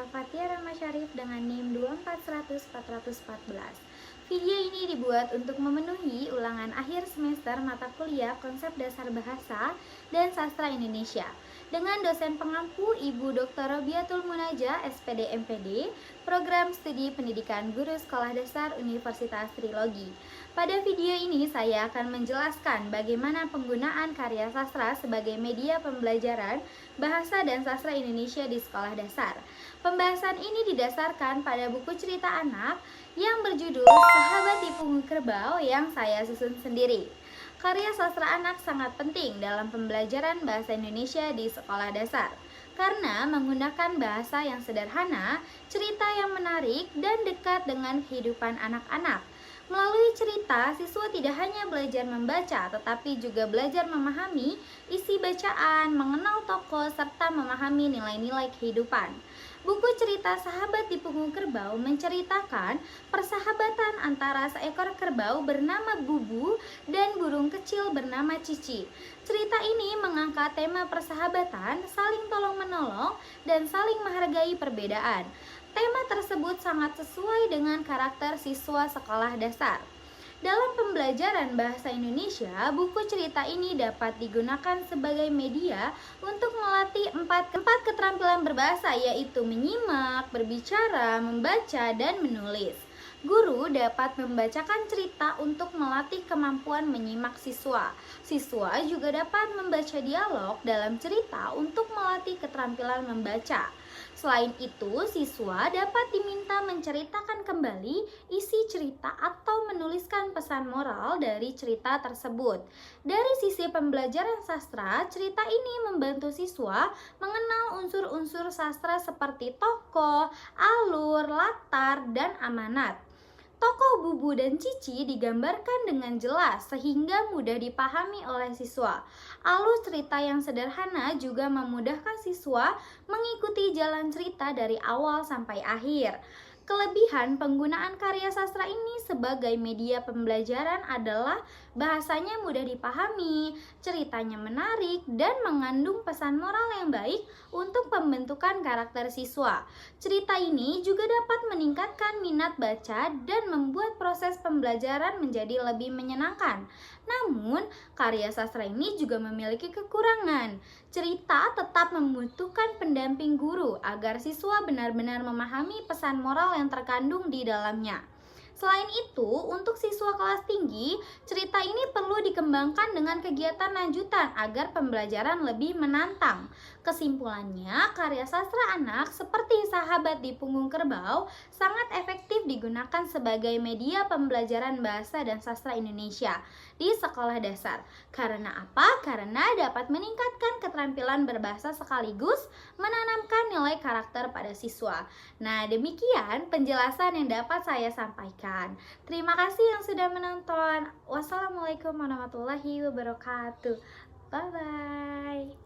saya Fatia Rama Syarif dengan NIM 24100-414. Video ini dibuat untuk memenuhi ulangan akhir semester mata kuliah Konsep Dasar Bahasa dan Sastra Indonesia dengan dosen pengampu Ibu Dr. Robiatul Munaja, SPD MPD, Program Studi Pendidikan Guru Sekolah Dasar Universitas Trilogi. Pada video ini saya akan menjelaskan bagaimana penggunaan karya sastra sebagai media pembelajaran bahasa dan sastra Indonesia di sekolah dasar. Pembahasan ini didasarkan pada buku cerita anak yang berjudul Sahabat di Punggung Kerbau yang saya susun sendiri. Karya sastra anak sangat penting dalam pembelajaran bahasa Indonesia di sekolah dasar karena menggunakan bahasa yang sederhana, cerita yang menarik, dan dekat dengan kehidupan anak-anak. Melalui cerita, siswa tidak hanya belajar membaca, tetapi juga belajar memahami isi bacaan, mengenal tokoh, serta memahami nilai-nilai kehidupan. Buku cerita Sahabat di Punggung Kerbau menceritakan persahabatan antara seekor kerbau bernama Bubu dan burung kecil bernama Cici. Cerita ini mengangkat tema persahabatan, saling tolong-menolong, dan saling menghargai perbedaan. Tema tersebut sangat sesuai dengan karakter siswa sekolah dasar. Dalam pembelajaran bahasa Indonesia, buku cerita ini dapat digunakan sebagai media untuk melatih empat keterampilan berbahasa, yaitu menyimak, berbicara, membaca, dan menulis. Guru dapat membacakan cerita untuk melatih kemampuan menyimak siswa. Siswa juga dapat membaca dialog dalam cerita untuk melatih keterampilan membaca. Selain itu, siswa dapat diminta menceritakan kembali isi cerita atau menuliskan pesan moral dari cerita tersebut. Dari sisi pembelajaran sastra, cerita ini membantu siswa mengenal unsur-unsur sastra seperti tokoh, alur, latar, dan amanat. Tokoh Bubu dan Cici digambarkan dengan jelas sehingga mudah dipahami oleh siswa. Alur cerita yang sederhana juga memudahkan siswa mengikuti jalan cerita dari awal sampai akhir. Kelebihan penggunaan karya sastra ini sebagai media pembelajaran adalah bahasanya mudah dipahami, ceritanya menarik, dan mengandung pesan moral yang baik untuk pembentukan karakter siswa. Cerita ini juga dapat meningkatkan minat baca dan membuat proses pembelajaran menjadi lebih menyenangkan. Namun, karya sastra ini juga memiliki kekurangan. Cerita tetap membutuhkan pendamping guru agar siswa benar-benar memahami pesan moral yang terkandung di dalamnya. Selain itu, untuk siswa kelas tinggi, cerita ini perlu dikembangkan dengan kegiatan lanjutan agar pembelajaran lebih menantang. Kesimpulannya, karya sastra anak seperti Sahabat di Punggung Kerbau sangat efektif digunakan sebagai media pembelajaran bahasa dan sastra Indonesia di sekolah dasar. Karena apa? Karena dapat meningkatkan keterampilan berbahasa sekaligus menanamkan nilai karakter pada siswa. Nah, demikian penjelasan yang dapat saya sampaikan. Terima kasih yang sudah menonton. Wassalamualaikum warahmatullahi wabarakatuh. Bye-bye.